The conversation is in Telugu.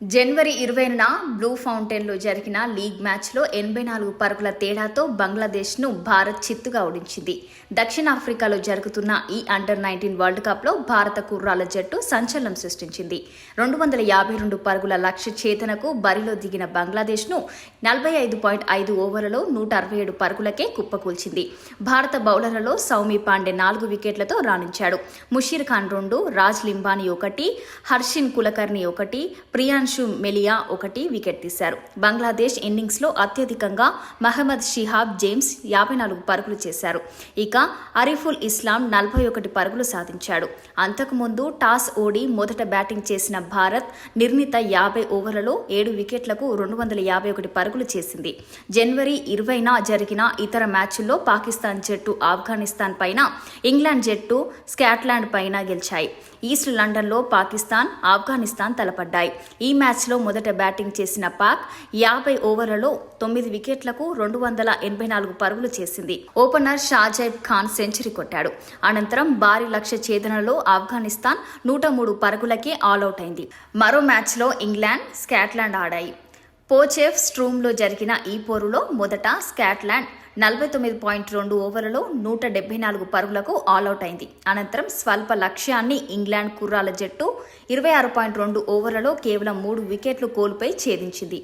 జనవరి 20న బ్లూ ఫౌంటైన్లో జరిగిన లీగ్ మ్యాచ్లో 84 పరుగుల తేడాతో బంగ్లాదేశ్ను భారత్ చిత్తుగా ఓడించింది. దక్షిణాఫ్రికాలో జరుగుతున్న ఈ అండర్-19 వరల్డ్ కప్లో భారత కుర్రాళ్ల జట్టు సంచలనం సృష్టించింది. 252 పరుగుల లక్ష్య ఛేదనకు బరిలో దిగిన బంగ్లాదేశ్ను 45.5 ఓవర్లలో 167 పరుగులకే కుప్పకూల్చింది. భారత బౌలర్లలో సౌమి పాండే 4 వికెట్లతో రాణించాడు. ముషీర్ ఖాన్ 2, రాజ్ లింబానీ 1, హర్షిన్ కులకర్ణి 1, ప్రియాన్షు మెలియా 1 వికెట్ తీశారు. బంగ్లాదేశ్ ఇన్నింగ్స్లో అత్యధికంగా మహమ్మద్ షిహాబ్ జేమ్స్ 54 పరుగులు చేశారు. ఇక అరిఫుల్ ఇస్లాం 41 పరుగులు సాధించాడు. అంతకుముందు టాస్ ఓడి మొదట బ్యాటింగ్ చేసిన భారత్ నిర్ణీత 50 ఓవర్లలో 7 వికెట్లకు 251 పరుగులు చేసింది. జనవరి 20న జరిగిన ఇతర మ్యాచ్ల్లో పాకిస్తాన్ జట్టు ఆఫ్ఘనిస్తాన్ పైన, ఇంగ్లాండ్ జట్టు స్కాట్లాండ్ పైన గెలిచాయి. ఈస్ట్ లండన్లో పాకిస్తాన్, ఆఫ్ఘనిస్తాన్ తలపడ్డాయి. ఈ మ్యాచ్లో మొదట బ్యాటింగ్ చేసిన పాక్ 50 ఓవర్లలో 9 వికెట్లకు 284 పరుగులు చేసింది. ఓపెనర్ షాజైబ్ ఖాన్ సెంచరీ కొట్టాడు. అనంతరం భారీ లక్ష్య ఛేదనలో ఆఫ్ఘనిస్తాన్ 103 పరుగులకే ఆలౌట్ అయింది. మరో మ్యాచ్లో ఇంగ్లాండ్, స్కాట్లాండ్ ఆడాయి. పోచెఫ్ స్ట్రూమ్లో జరిగిన ఈ పోరులో మొదట స్కాట్లాండ్ 49.2 ఓవర్లలో 174 పరుగులకు ఆలౌట్ అయింది. అనంతరం స్వల్ప లక్ష్యాన్ని ఇంగ్లాండ్ కుర్రాళ్ల జట్టు 26.2 ఓవర్లలో కేవలం 3 వికెట్లు కోల్పోయి ఛేదించింది.